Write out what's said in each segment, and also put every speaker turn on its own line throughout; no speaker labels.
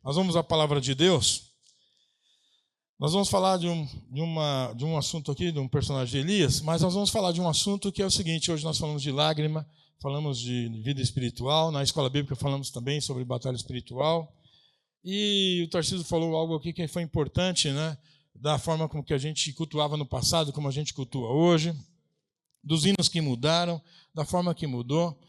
Nós vamos à palavra de Deus. Nós vamos falar de um assunto aqui, de um personagem de Elias, mas nós vamos falar de um assunto que é o seguinte: hoje nós falamos de lágrima, falamos de vida espiritual, na escola bíblica falamos também sobre batalha espiritual, e o Tarcísio falou algo aqui que foi importante, né? Da forma como que a gente cultuava no passado, como a gente cultua hoje, dos hinos que mudaram, da forma que mudou.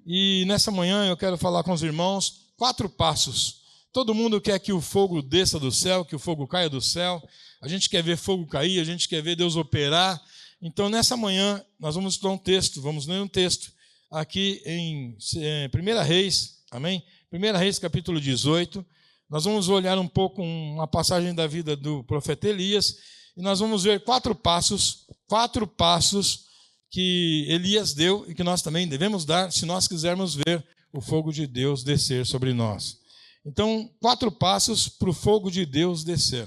E nessa manhã eu quero falar com os irmãos 4 passos. Todo mundo quer que o fogo desça do céu, que o fogo caia do céu. A gente quer ver fogo cair, a gente quer ver Deus operar. Então, nessa manhã, nós vamos estudar um texto, vamos ler um texto aqui em 1 Reis, amém? 1 Reis, capítulo 18. Nós vamos olhar um pouco uma passagem da vida do profeta Elias e nós vamos ver 4 passos que Elias deu e que nós também devemos dar se nós quisermos ver o fogo de Deus descer sobre nós. Então, 4 passos para o fogo de Deus descer.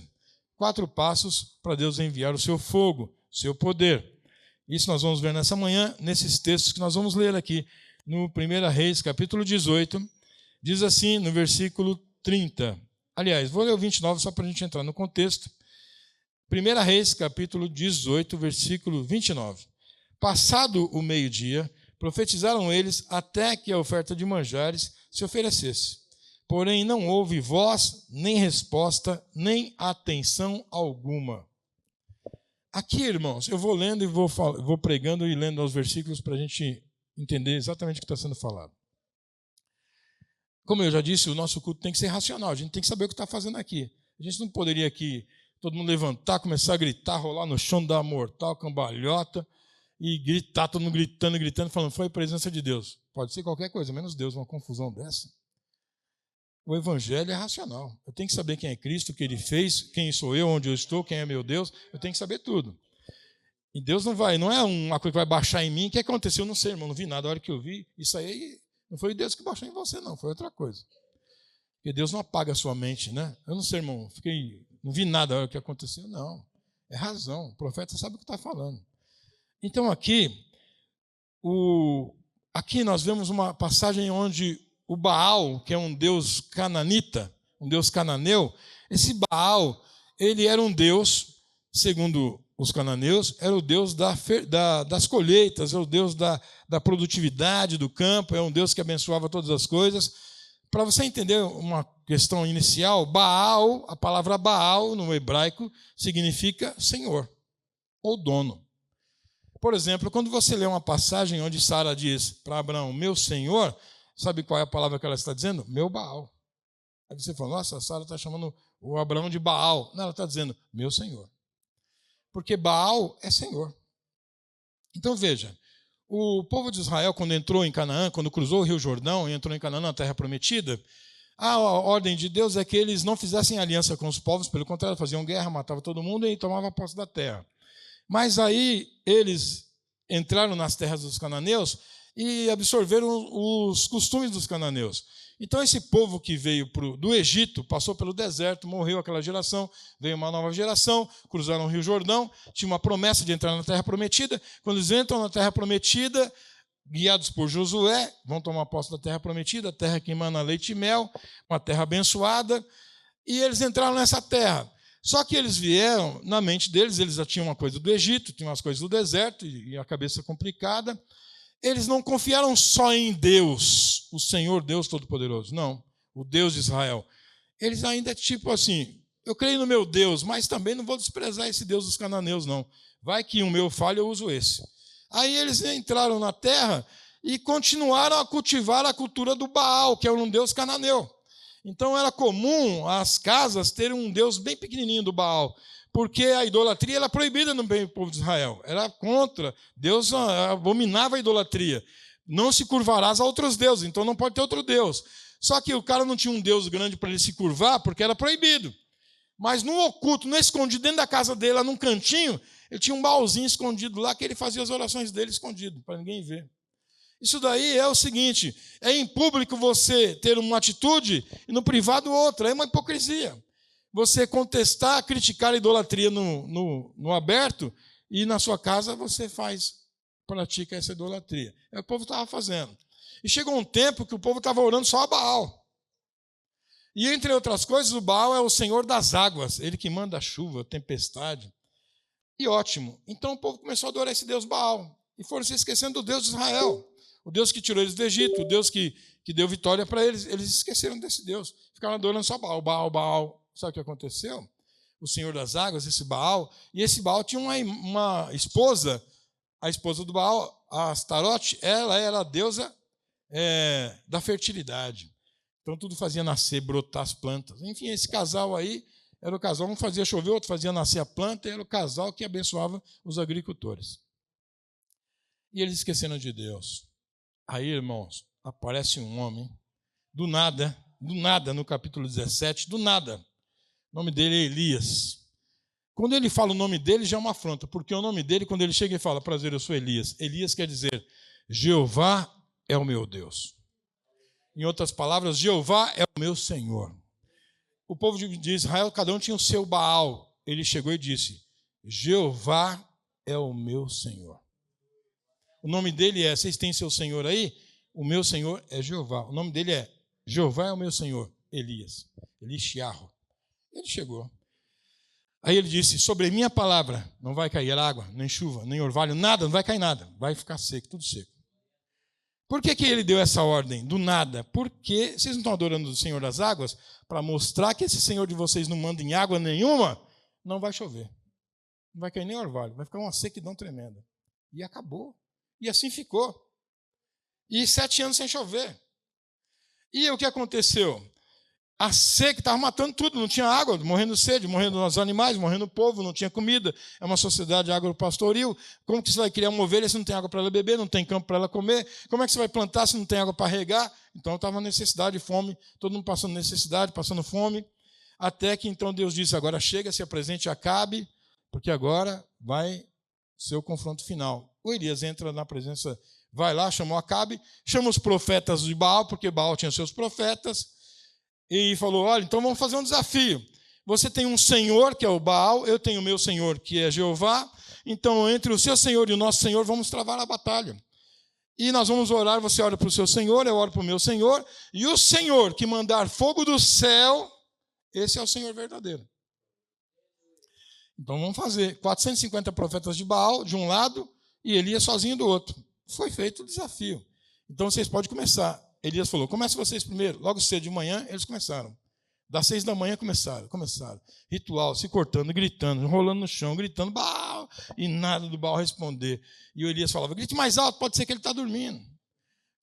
4 passos para Deus enviar o seu fogo, o seu poder. Isso nós vamos ver nessa manhã, nesses textos que nós vamos ler aqui no 1 Reis, capítulo 18. Diz assim, no versículo 30. Aliás, vou ler o 29 só para a gente entrar no contexto. 1 Reis, capítulo 18, versículo 29. Passado o meio-dia, profetizaram eles até que a oferta de manjares se oferecesse. Porém, não houve voz, nem resposta, nem atenção alguma. Aqui, irmãos, eu vou lendo e vou pregando e lendo os versículos para a gente entender exatamente o que está sendo falado. Como eu já disse, o nosso culto tem que ser racional, a gente tem que saber o que está fazendo aqui. A gente não poderia aqui, todo mundo levantar, começar a gritar, rolar no chão, dar mortal, cambalhota, e gritar, todo mundo gritando, falando, foi a presença de Deus. Pode ser qualquer coisa, menos Deus, uma confusão dessa. O evangelho é racional. Eu tenho que saber quem é Cristo, o que Ele fez, quem sou eu, onde eu estou, quem é meu Deus. Eu tenho que saber tudo. E Deus não é uma coisa que vai baixar em mim. O que aconteceu? Eu não sei, irmão, não vi nada. A hora que eu vi, isso aí não foi Deus que baixou em você, não. Foi outra coisa. Porque Deus não apaga a sua mente, né? Eu não sei, irmão, não vi nada a hora que aconteceu, não. É razão. O profeta sabe o que está falando. Então aqui nós vemos uma passagem onde o Baal, que é um deus cananita, um deus cananeu, esse Baal, ele era um deus, segundo os cananeus, era o deus das colheitas, é o deus da produtividade do campo, é um deus que abençoava todas as coisas. Para você entender uma questão inicial, Baal, a palavra Baal no hebraico significa senhor ou dono. Por exemplo, quando você lê uma passagem onde Sara diz para Abraão, meu senhor, sabe qual é a palavra que ela está dizendo? Meu Baal. Aí você fala, nossa, a Sara está chamando o Abraão de Baal. Não, ela está dizendo, meu senhor. Porque Baal é senhor. Então veja, o povo de Israel, quando entrou em Canaã, quando cruzou o Rio Jordão e entrou em Canaã, na terra prometida, a ordem de Deus é que eles não fizessem aliança com os povos, pelo contrário, faziam guerra, matavam todo mundo e tomavam posse da terra. Mas aí eles entraram nas terras dos cananeus e absorveram os costumes dos cananeus. Então esse povo que veio do Egito, passou pelo deserto, morreu aquela geração, veio uma nova geração, cruzaram o Rio Jordão, tinha uma promessa de entrar na terra prometida. Quando eles entram na terra prometida, guiados por Josué, vão tomar posse da terra prometida, a terra que emana leite e mel, uma terra abençoada, e eles entraram nessa terra. Só que eles vieram, na mente deles, eles já tinham uma coisa do Egito, tinham umas coisas do deserto e a cabeça complicada. Eles não confiaram só em Deus, o Senhor Deus Todo-Poderoso, não, o Deus de Israel. Eles ainda tipo assim, eu creio no meu Deus, mas também não vou desprezar esse Deus dos cananeus, não. Vai que o meu falha, eu uso esse. Aí eles entraram na terra e continuaram a cultivar a cultura do Baal, que é um Deus cananeu. Então era comum as casas terem um Deus bem pequenininho do Baal, porque a idolatria era proibida no meio do povo de Israel. Era contra. Deus abominava a idolatria. Não se curvarás a outros deuses, então não pode ter outro Deus. Só que o cara não tinha um Deus grande para ele se curvar, porque era proibido. Mas no oculto, no escondido, dentro da casa dele, lá num cantinho, ele tinha um baúzinho escondido lá, que ele fazia as orações dele escondido, para ninguém ver. Isso daí é o seguinte, é em público você ter uma atitude e no privado outra, é uma hipocrisia. Você contestar, criticar a idolatria no aberto e na sua casa você pratica essa idolatria. É o que o povo estava fazendo. E chegou um tempo que o povo estava orando só a Baal. E, entre outras coisas, o Baal é o senhor das águas, ele que manda a chuva, a tempestade. E ótimo. Então o povo começou a adorar esse Deus Baal. E foram se esquecendo do Deus de Israel. O Deus que tirou eles do Egito, o Deus que deu vitória para eles. Eles esqueceram desse Deus. Ficaram adorando só Baal, Baal, Baal. Sabe o que aconteceu? O senhor das águas, esse Baal. E esse Baal tinha uma esposa. A esposa do Baal, a Astarote, ela era a deusa da fertilidade. Então tudo fazia nascer, brotar as plantas. Enfim, esse casal aí era o casal, um fazia chover, outro fazia nascer a planta, e era o casal que abençoava os agricultores. E eles esqueceram de Deus. Aí, irmãos, aparece um homem, do nada, no capítulo 17, do nada. O nome dele é Elias. Quando ele fala o nome dele, já é uma afronta, porque o nome dele, quando ele chega e fala, prazer, eu sou Elias. Elias quer dizer, Jeová é o meu Deus. Em outras palavras, Jeová é o meu Senhor. O povo de Israel, cada um tinha o seu Baal. Ele chegou e disse, Jeová é o meu Senhor. O nome dele é, vocês têm seu Senhor aí? O meu Senhor é Jeová. O nome dele é, Jeová é o meu Senhor, Elias. Elishiarro. Ele chegou. Aí ele disse, sobre minha palavra não vai cair água, nem chuva, nem orvalho, nada, não vai cair nada. Vai ficar seco, tudo seco. Por que ele deu essa ordem? Do nada. Porque vocês não estão adorando o Senhor das águas? Para mostrar que esse Senhor de vocês não manda em água nenhuma, não vai chover. Não vai cair nem orvalho. Vai ficar uma sequidão tremenda. E acabou. E assim ficou. E 7 anos sem chover. E o que aconteceu? A seca estava matando tudo, não tinha água, morrendo de sede, morrendo os animais, morrendo o povo, não tinha comida. É uma sociedade agropastoril. Como que você vai criar uma ovelha se não tem água para ela beber, não tem campo para ela comer? Como é que você vai plantar se não tem água para regar? Então estava necessidade, fome, todo mundo passando necessidade, passando fome. Até que então Deus disse, agora chega, se apresente a Acabe, porque agora vai ser o confronto final. O Elias entra na presença, vai lá, chamou Acabe, chama os profetas de Baal, porque Baal tinha seus profetas, e falou, olha, então vamos fazer um desafio. Você tem um senhor, que é o Baal, eu tenho o meu senhor, que é Jeová. Então, entre o seu senhor e o nosso senhor, vamos travar a batalha. E nós vamos orar, você ora para o seu senhor, eu oro para o meu senhor. E o senhor que mandar fogo do céu, esse é o senhor verdadeiro. Então vamos fazer 450 profetas de Baal, de um lado, e Elias sozinho do outro. Foi feito o desafio. Então vocês podem começar. Elias falou, comece vocês primeiro. Logo cedo de manhã, eles começaram. Das 6 da manhã começaram. Ritual, se cortando, gritando, rolando no chão, gritando, Baal, e nada do Baal responder. E o Elias falava, grite mais alto, pode ser que ele está dormindo.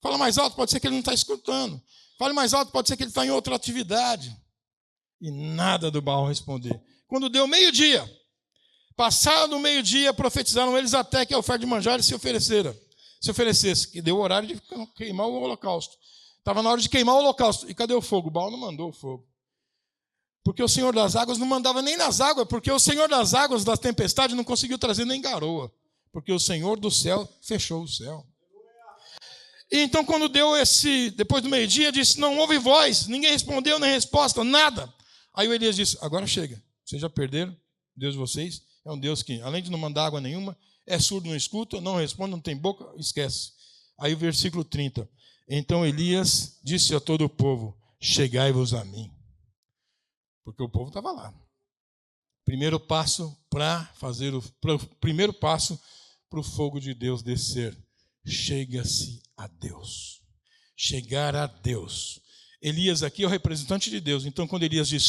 Fala mais alto, pode ser que ele não está escutando. Fale mais alto, pode ser que ele está em outra atividade. E nada do Baal responder. Quando deu meio-dia, passado o meio-dia, profetizaram eles até que a oferta de manjares se oferecesse, que deu o horário de queimar o holocausto. Estava na hora de queimar o holocausto. E cadê o fogo? O Baal não mandou o fogo. Porque o Senhor das águas não mandava nem nas águas, porque o Senhor das águas, das tempestades, não conseguiu trazer nem garoa. Porque o Senhor do céu fechou o céu. E então, quando deu depois do meio-dia, disse, não houve voz, ninguém respondeu, nem resposta, nada. Aí o Elias disse, agora chega, vocês já perderam, Deus de vocês é um Deus que, além de não mandar água nenhuma, é surdo, não escuta, não responde, não tem boca, esquece. Aí o versículo 30. Então Elias disse a todo o povo, chegai-vos a mim. Porque o povo estava lá. Primeiro passo para o fogo de Deus descer. Chega-se a Deus. Chegar a Deus. Elias aqui é o representante de Deus. Então quando Elias diz,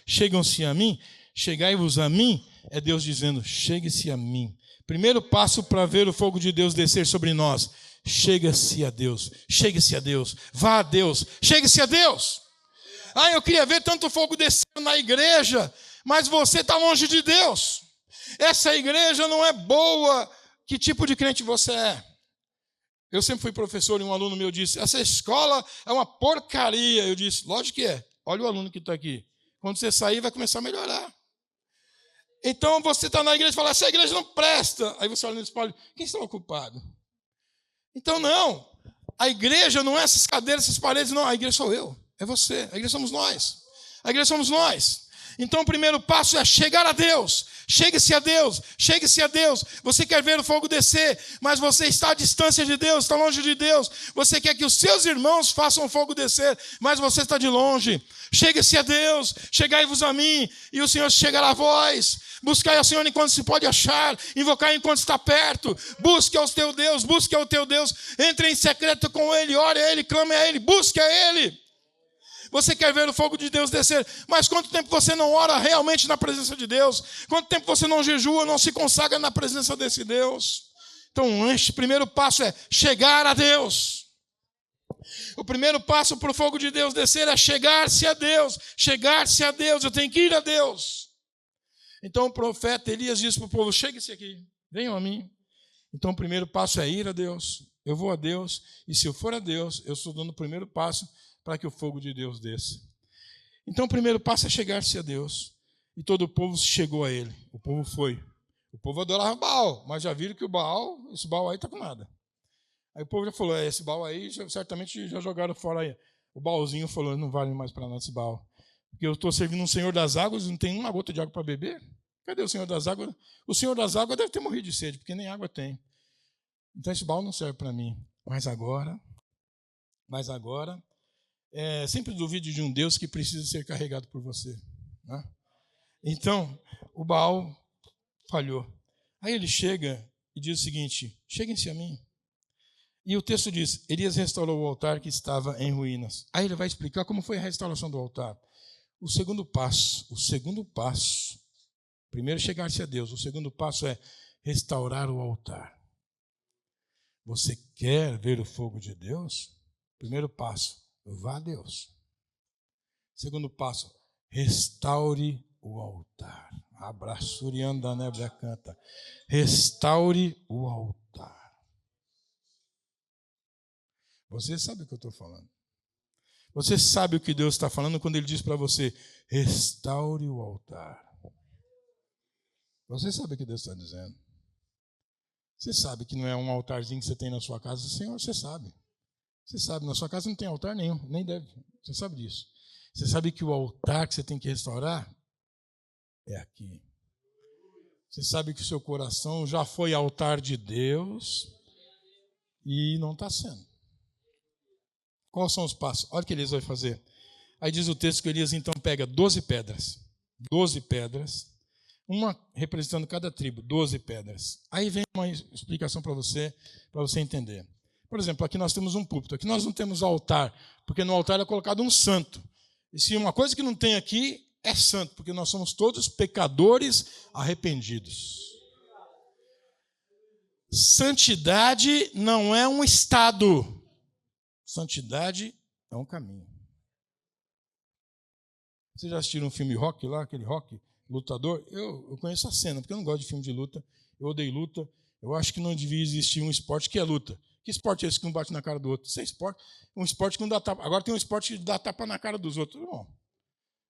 chegam-se a mim, chegai-vos a mim, é Deus dizendo, chegue-se a mim. Primeiro passo para ver o fogo de Deus descer sobre nós. Chega-se a Deus. Chegue-se a Deus. Vá a Deus. Chegue-se a Deus. Ah, eu queria ver tanto fogo descendo na igreja, mas você está longe de Deus. Essa igreja não é boa. Que tipo de crente você é? Eu sempre fui professor e um aluno meu disse, essa escola é uma porcaria. Eu disse, lógico que é. Olha o aluno que está aqui. Quando você sair, vai começar a melhorar. Então você está na igreja e fala, essa igreja não presta. Aí você olha no espelho, quem está ocupado? Então não, a igreja não é essas cadeiras, essas paredes, não, a igreja sou eu, é você, a igreja somos nós. A igreja somos nós. Então o primeiro passo é chegar a Deus. Chegue-se a Deus, chegue-se a Deus. Você quer ver o fogo descer, mas você está à distância de Deus, está longe de Deus. Você quer que os seus irmãos façam o fogo descer, mas você está de longe. Chegue-se a Deus, chegai-vos a mim, e o Senhor chegará a vós. Buscai ao Senhor enquanto se pode achar, invocai enquanto está perto. Busque ao teu Deus, busque ao teu Deus. Entre em secreto com Ele, ore a Ele, clame a Ele, busque a Ele. Você quer ver o fogo de Deus descer, mas quanto tempo você não ora realmente na presença de Deus? Quanto tempo você não jejua, não se consagra na presença desse Deus? Então, este primeiro passo é chegar a Deus. O primeiro passo para o fogo de Deus descer é chegar-se a Deus. Chegar-se a Deus, eu tenho que ir a Deus. Então o profeta Elias disse para o povo, chegue-se aqui, venham a mim. Então o primeiro passo é ir a Deus. Eu vou a Deus, e se eu for a Deus, eu estou dando o primeiro passo para que o fogo de Deus desça. Então o primeiro passo é chegar-se a Deus. E todo o povo chegou a ele. O povo foi. O povo adorava Baal, mas já viram que esse Baal aí está com nada. Aí o povo já falou, esse Baal aí, certamente já jogaram fora aí. O Baalzinho falou, não vale mais para nós esse Baal. Porque eu estou servindo um Senhor das Águas e não tem uma gota de água para beber. Cadê o Senhor das Águas? O Senhor das Águas deve ter morrido de sede, porque nem água tem. Então esse Baal não serve para mim. Mas agora, sempre duvide de um Deus que precisa ser carregado por você. Né? Então, o Baal falhou. Aí ele chega e diz o seguinte, cheguem-se a mim. E o texto diz, Elias restaurou o altar que estava em ruínas. Aí ele vai explicar como foi a restauração do altar. O segundo passo, primeiro chegar-se a Deus, o segundo passo é restaurar o altar. Você quer ver o fogo de Deus? Primeiro passo, vá a Deus. Segundo passo, restaure o altar. Abraçurianda nebra canta. Restaure o altar. Você sabe o que eu estou falando. Você sabe o que Deus está falando quando Ele diz para você, restaure o altar. Você sabe o que Deus está dizendo. Você sabe que não é um altarzinho que você tem na sua casa, Senhor, você sabe. Você sabe, na sua casa não tem altar nenhum, nem deve. Você sabe disso. Você sabe que o altar que você tem que restaurar é aqui. Você sabe que o seu coração já foi altar de Deus e não está sendo. Quais são os passos? Olha o que Elias vai fazer. Aí diz o texto que Elias então pega 12 pedras, uma representando cada tribo, 12 pedras. Aí vem uma explicação para você entender. Por exemplo, aqui nós temos um púlpito, aqui nós não temos altar, porque no altar é colocado um santo. E se uma coisa que não tem aqui é santo, porque nós somos todos pecadores arrependidos. Santidade não é um estado. Santidade é um caminho. Vocês já assistiram um filme Rock lá, aquele Rock, lutador? Eu conheço a cena, porque eu não gosto de filme de luta. Eu odeio luta. Eu acho que não devia existir um esporte que é luta. Que esporte é esse que um bate na cara do outro? Isso é esporte. Um esporte que não dá tapa. Agora tem um esporte que dá tapa na cara dos outros. Bom,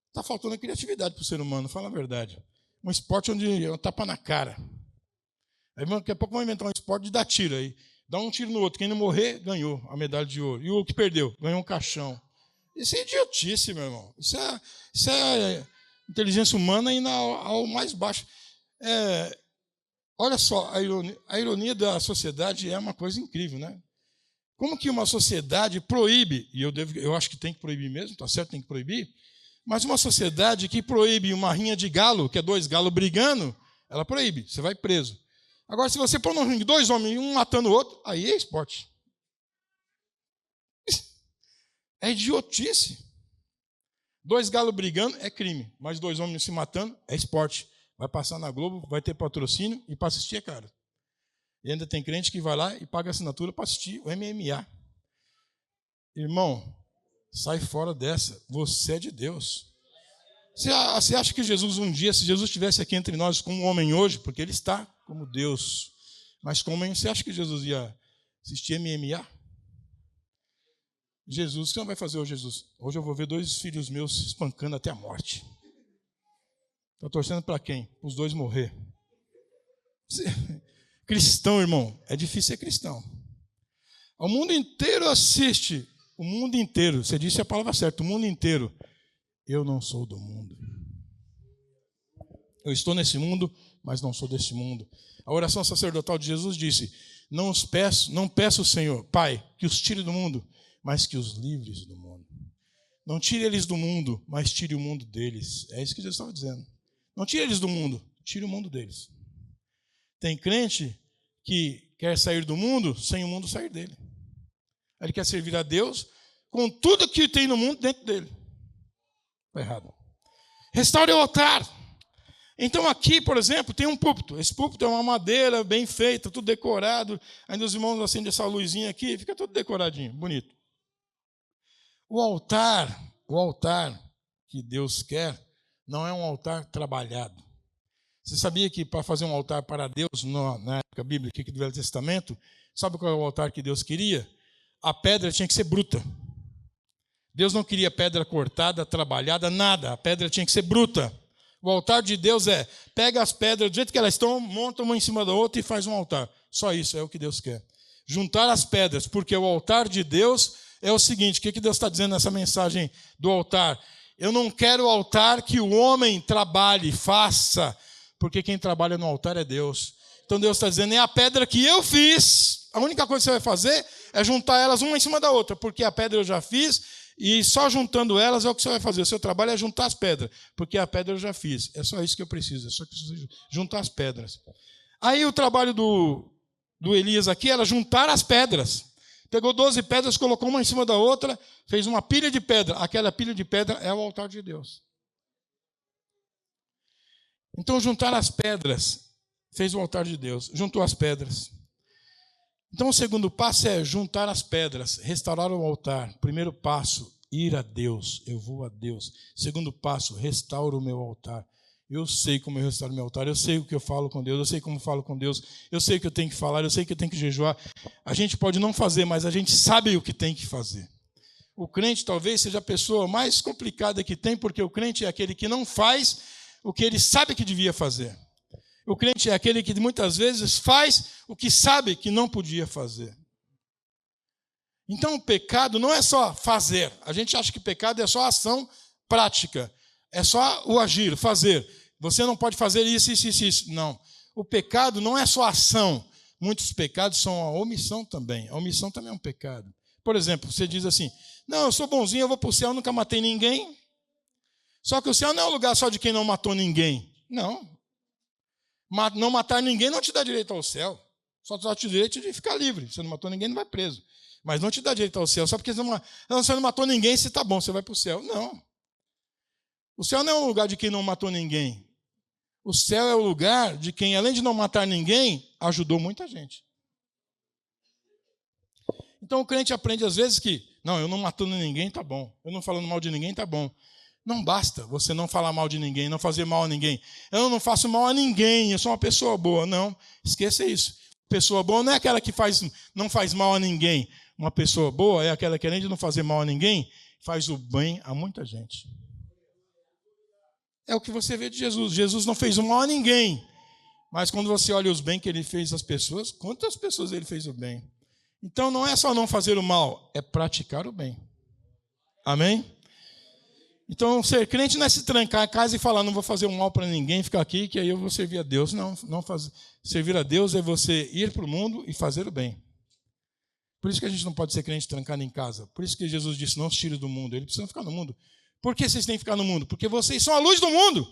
está faltando a criatividade para o ser humano, fala a verdade. Um esporte onde é um tapa na cara. Aí daqui a pouco vão inventar um esporte de dar tiro aí. Dá um tiro no outro. Quem não morrer, ganhou a medalha de ouro. E o que perdeu, ganhou um caixão. Isso é idiotice, meu irmão. Isso é inteligência humana indo ao mais baixo. Olha só, a ironia da sociedade é uma coisa incrível, né? Como que uma sociedade proíbe, e eu acho que tem que proibir mesmo, tá certo, tem que proibir, mas uma sociedade que proíbe uma rinha de galo, que é 2 galos brigando, ela proíbe, você vai preso. Agora, se você pôr num ringue 2 homens, um matando o outro, aí é esporte. É idiotice. 2 galos brigando é crime, mas 2 homens se matando é esporte. Vai passar na Globo, vai ter patrocínio e para assistir é caro. E ainda tem crente que vai lá e paga assinatura para assistir o MMA. Irmão, sai fora dessa. Você é de Deus. Você acha que Jesus um dia, se Jesus estivesse aqui entre nós como um homem hoje, porque ele está como Deus, mas como homem, você acha que Jesus ia assistir MMA? Jesus, o que você vai fazer hoje, Jesus? Hoje eu vou ver 2 filhos meus se espancando até a morte. Está torcendo para quem? Para os 2 morrer. Cristão, irmão, é difícil ser cristão. O mundo inteiro assiste. O mundo inteiro, você disse a palavra certa, o mundo inteiro. Eu não sou do mundo. Eu estou nesse mundo, mas não sou desse mundo. A oração sacerdotal de Jesus disse: não peço, Senhor, Pai, que os tire do mundo, mas que os livres do mundo. Não tire eles do mundo, mas tire o mundo deles. É isso que Jesus estava dizendo. Não tire eles do mundo, tire o mundo deles. Tem crente que quer sair do mundo sem o mundo sair dele. Ele quer servir a Deus com tudo que tem no mundo dentro dele. Está errado. Restaure o altar. Então aqui, por exemplo, tem um púlpito. Esse púlpito é uma madeira bem feita, tudo decorado. Ainda os irmãos acendem essa luzinha aqui, fica tudo decoradinho, bonito. O altar que Deus quer não é um altar trabalhado. Você sabia que para fazer um altar para Deus, na época bíblica do Velho Testamento, sabe qual é o altar que Deus queria? A pedra tinha que ser bruta. Deus não queria pedra cortada, trabalhada, nada. A pedra tinha que ser bruta. O altar de Deus pega as pedras do jeito que elas estão, monta uma em cima da outra e faz um altar. Só isso é o que Deus quer. Juntar as pedras, porque o altar de Deus é o seguinte: o que Deus está dizendo nessa mensagem do altar? Eu não quero o altar que o homem trabalhe, faça, porque quem trabalha no altar é Deus. Então Deus está dizendo: é a pedra que eu fiz. A única coisa que você vai fazer é juntar elas uma em cima da outra, porque a pedra eu já fiz. E só juntando elas é o que você vai fazer. O seu trabalho é juntar as pedras, porque a pedra eu já fiz. É só isso que eu preciso, é só que você juntar as pedras. Aí o trabalho do Elias aqui era juntar as pedras. Pegou 12 pedras, colocou uma em cima da outra, fez uma pilha de pedra. Aquela pilha de pedra é o altar de Deus. Então juntar as pedras, fez o altar de Deus, juntou as pedras. Então o segundo passo é juntar as pedras, restaurar o altar. Primeiro passo, ir a Deus, eu vou a Deus. Segundo passo, restauro o meu altar. Eu sei como eu restauro o meu altar, eu sei o que eu falo com Deus, eu sei como falo com Deus, eu sei o que eu tenho que falar, eu sei que eu tenho que jejuar. A gente pode não fazer, mas a gente sabe o que tem que fazer. O crente talvez seja a pessoa mais complicada que tem, porque o crente é aquele que não faz o que ele sabe que devia fazer. O crente é aquele que muitas vezes faz o que sabe que não podia fazer. Então o pecado não é só fazer. A gente acha que pecado é só ação prática. É só o agir, fazer. Você não pode fazer isso, isso, isso, isso. Não. O pecado não é só ação. Muitos pecados são a omissão também. A omissão também é um pecado. Por exemplo, você diz assim: não, eu sou bonzinho, eu vou para o céu, eu nunca matei ninguém. Só que o céu não é um lugar só de quem não matou ninguém. Não. Não matar ninguém não te dá direito ao céu. Só te dá o direito de ficar livre. Se você não matou ninguém, não vai preso. Mas não te dá direito ao céu. Só porque você não matou ninguém, você está bom, você vai para o céu. Não. O céu não é um lugar de quem não matou ninguém. O céu é o lugar de quem, além de não matar ninguém, ajudou muita gente. Então o crente aprende às vezes que, não, eu não matando ninguém, tá bom. Eu não falando mal de ninguém, tá bom. Não basta você não falar mal de ninguém, não fazer mal a ninguém. Eu não faço mal a ninguém, eu sou uma pessoa boa. Não, esqueça isso. Pessoa boa não é aquela que não faz mal a ninguém. Uma pessoa boa é aquela que, além de não fazer mal a ninguém, faz o bem a muita gente. É o que você vê de Jesus. Jesus não fez o mal a ninguém. Mas quando você olha os bens que ele fez às pessoas, quantas pessoas ele fez o bem? Então não é só não fazer o mal, é praticar o bem. Amém? Então, ser crente não é se trancar em casa e falar: não vou fazer um mal para ninguém, ficar aqui, que aí eu vou servir a Deus. Não servir a Deus é você ir para o mundo e fazer o bem. Por isso que a gente não pode ser crente trancado em casa. Por isso que Jesus disse: não os tire do mundo. Eles precisam ficar no mundo. Por que vocês têm que ficar no mundo? Porque vocês são a luz do mundo.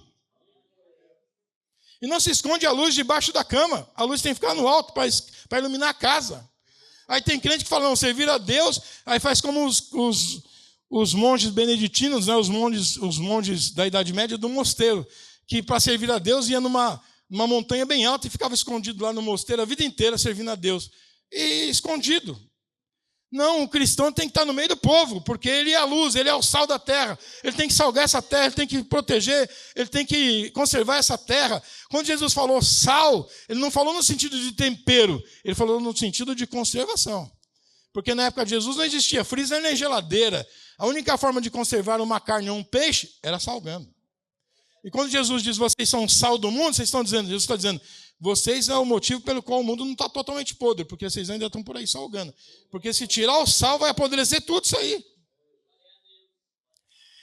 E não se esconde a luz debaixo da cama. A luz tem que ficar no alto para iluminar a casa. Aí tem crente que fala: não, servir a Deus, aí faz como os monges beneditinos, né, os monges da Idade Média do mosteiro, que para servir a Deus ia numa montanha bem alta e ficava escondido lá no mosteiro a vida inteira servindo a Deus. E escondido. Não, o cristão tem que estar no meio do povo, porque ele é a luz, ele é o sal da terra. Ele tem que salgar essa terra, ele tem que proteger, ele tem que conservar essa terra. Quando Jesus falou sal, ele não falou no sentido de tempero, ele falou no sentido de conservação. Porque na época de Jesus não existia freezer nem geladeira. A única forma de conservar uma carne ou um peixe era salgando. E quando Jesus diz: vocês são o sal do mundo, Jesus está dizendo: vocês é o motivo pelo qual o mundo não está totalmente podre, porque vocês ainda estão por aí salgando. Porque se tirar o sal, vai apodrecer tudo isso aí.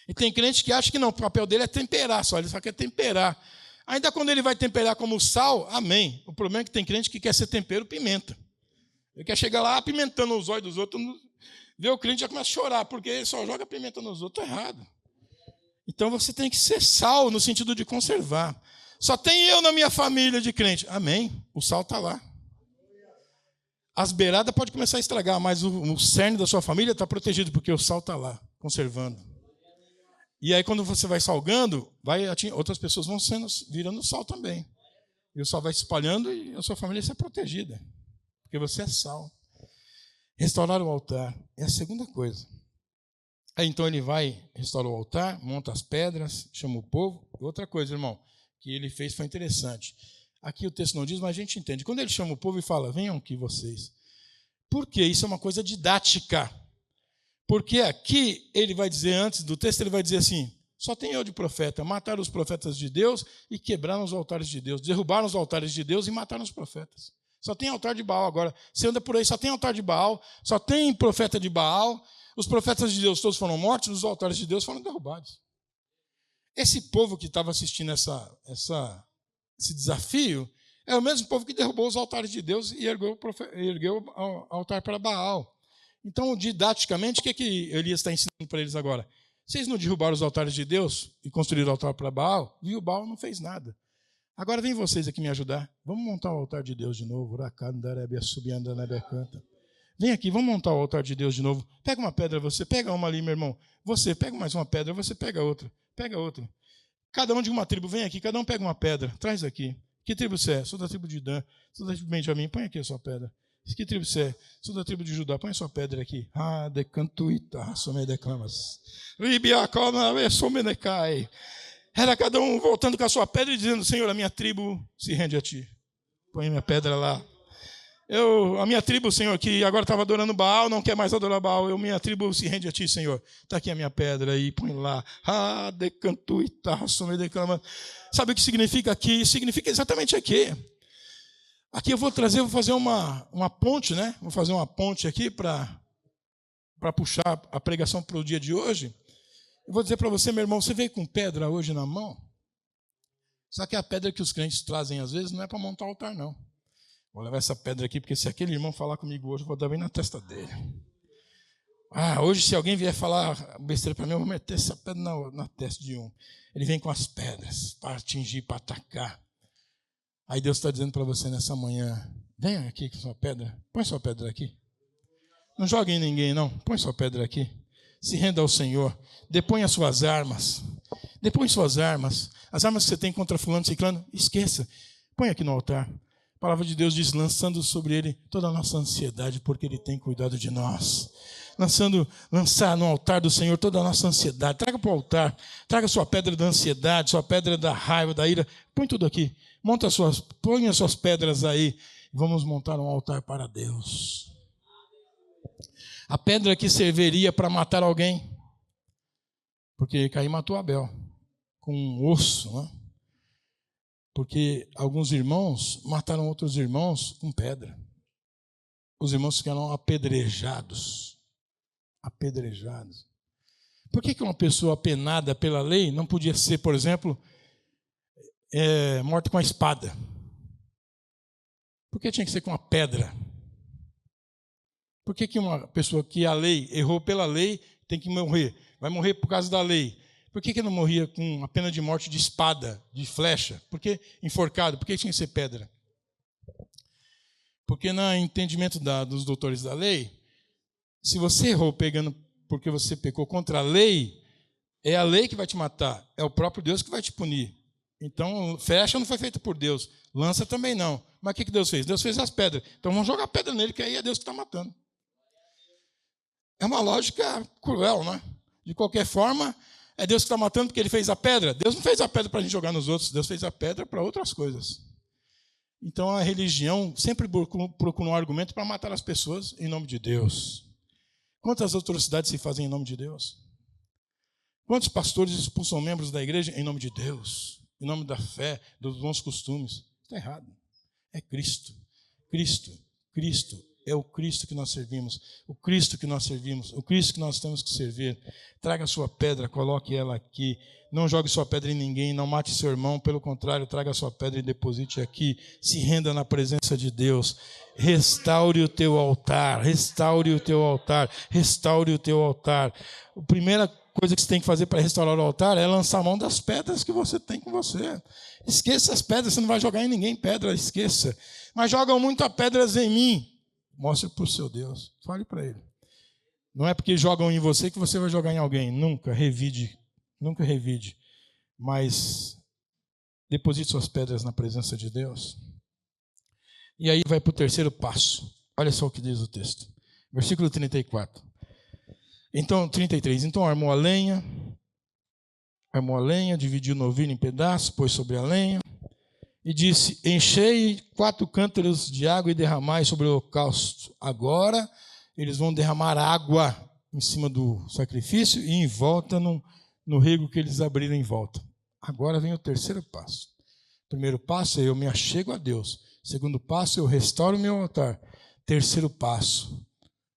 E tem crente que acha que não, o papel dele é temperar só, ele só quer temperar. Ainda quando ele vai temperar como sal, amém. O problema é que tem crente que quer ser tempero pimenta. Ele quer chegar lá apimentando os olhos dos outros, vê o crente já começa a chorar, porque ele só joga pimenta nos outros, está errado. Então você tem que ser sal no sentido de conservar. Só tem eu na minha família de crente. Amém. O sal está lá. As beiradas podem começar a estragar, mas o cerne da sua família está protegido, porque o sal está lá, conservando. E aí, quando você vai salgando, outras pessoas vão virando sal também. E o sal vai se espalhando e a sua família está protegida, porque você é sal. Restaurar o altar é a segunda coisa. Aí, então, ele vai restaurar o altar, monta as pedras, chama o povo. Outra coisa, irmão, que ele fez foi interessante. Aqui o texto não diz, mas a gente entende. Quando ele chama o povo e fala, venham aqui vocês. Por quê? Isso é uma coisa didática. Porque aqui ele vai dizer, antes do texto, ele vai dizer assim, só tem eu de profeta, mataram os profetas de Deus e quebraram os altares de Deus, derrubaram os altares de Deus e mataram os profetas. Só tem altar de Baal agora. Você anda por aí, só tem altar de Baal, só tem profeta de Baal, os profetas de Deus todos foram mortos, os altares de Deus foram derrubados. Esse povo que estava assistindo esse desafio é o mesmo povo que derrubou os altares de Deus e ergueu o altar para Baal. Então, didaticamente, o que Elias está ensinando para eles agora? Vocês não derrubaram os altares de Deus e construíram o altar para Baal? E o Baal não fez nada. Agora vem vocês aqui me ajudar. Vamos montar o altar de Deus de novo. Vem aqui, vamos montar o altar de Deus de novo. Pega uma pedra, você pega uma ali, meu irmão. Você pega mais uma pedra, você pega outra. Pega outra. Cada um de uma tribo, vem aqui, cada um pega uma pedra. Traz aqui. Que tribo você é? Sou da tribo de Dan. Sou da tribo de Benjamim. Põe aqui a sua pedra. Que tribo você é? Sou da tribo de Judá. Põe a sua pedra aqui. Decantuita, some declamas. Era cada um voltando com a sua pedra e dizendo, Senhor, a minha tribo se rende a ti. Põe minha pedra lá. A minha tribo, Senhor, que agora estava adorando Baal, não quer mais adorar Baal. Minha tribo se rende a ti, Senhor. Está aqui a minha pedra aí, põe lá. Decantuita, some declamas. Sabe o que significa aqui? Significa exatamente aqui. Aqui eu vou fazer uma ponte, né? Vou fazer uma ponte aqui para puxar a pregação para o dia de hoje. Eu vou dizer para você, meu irmão, você veio com pedra hoje na mão? Só que a pedra que os crentes trazem às vezes não é para montar o altar, não. Vou levar essa pedra aqui, porque se aquele irmão falar comigo hoje, eu vou dar bem na testa dele. Hoje se alguém vier falar besteira para mim, eu vou meter essa pedra na testa de um. Ele vem com as pedras para atingir, para atacar. Aí Deus está dizendo para você nessa manhã, venha aqui com sua pedra, põe sua pedra aqui. Não jogue em ninguém, não, põe sua pedra aqui. Se renda ao Senhor, depõe as suas armas. Depõe suas armas. As armas que você tem contra fulano, ciclano, esqueça. Põe aqui no altar. A palavra de Deus diz, lançando sobre ele toda a nossa ansiedade, porque ele tem cuidado de nós. Lançar no altar do Senhor toda a nossa ansiedade. Traga para o altar, traga sua pedra da ansiedade, sua pedra da raiva, da ira. Põe tudo aqui. Põe as suas pedras aí. Vamos montar um altar para Deus. A pedra que serviria para matar alguém. Porque Caim matou Abel com um osso, né? Porque alguns irmãos mataram outros irmãos com pedra. Os irmãos ficaram apedrejados. Apedrejados. Por que uma pessoa apenada pela lei não podia ser, por exemplo, morta com a espada? Por que tinha que ser com uma pedra? Por que uma pessoa que a lei errou pela lei tem que morrer? Vai morrer por causa da lei. Por que não morria com a pena de morte de espada, de flecha? Por que enforcado? Por que tinha que ser pedra? Porque no entendimento dos doutores da lei, se você errou pegando porque você pecou contra a lei, é a lei que vai te matar, é o próprio Deus que vai te punir. Então, flecha não foi feita por Deus, lança também não. Mas o que Deus fez? Deus fez as pedras. Então vamos jogar pedra nele, que aí é Deus que está matando. É uma lógica cruel, né? De qualquer forma, é Deus que está matando porque ele fez a pedra. Deus não fez a pedra para a gente jogar nos outros, Deus fez a pedra para outras coisas. Então a religião sempre procura um argumento para matar as pessoas em nome de Deus. Quantas atrocidades se fazem em nome de Deus? Quantos pastores expulsam membros da igreja em nome de Deus? Em nome da fé, dos bons costumes? Está errado. É Cristo, Cristo, Cristo é o Cristo que nós servimos, o Cristo que nós servimos, o Cristo que nós temos que servir. Traga a sua pedra, coloque ela aqui. Não jogue sua pedra em ninguém, não mate seu irmão, pelo contrário, traga a sua pedra e deposite aqui. Se renda na presença de Deus. Restaure o teu altar, restaure o teu altar, restaure o teu altar. A primeira coisa que você tem que fazer para restaurar o altar é lançar a mão das pedras que você tem com você. Esqueça as pedras, você não vai jogar em ninguém pedra, esqueça. Mas jogam muitas pedras em mim. Mostre para o seu Deus, fale para ele. Não é porque jogam em você que você vai jogar em alguém. Nunca revide, nunca revide. Mas deposite suas pedras na presença de Deus. E aí vai para o terceiro passo. Olha só o que diz o texto. Versículo 34. Então, 33. Então armou a lenha, dividiu o novilho em pedaços, pôs sobre a lenha e disse: enchei 4 cântaros de água e derramai sobre o holocausto. Agora eles vão derramar água em cima do sacrifício e em volta no rego que eles abriram em volta. Agora vem o terceiro passo. O primeiro passo é eu me achego a Deus. O segundo passo, eu restauro o meu altar. Terceiro passo,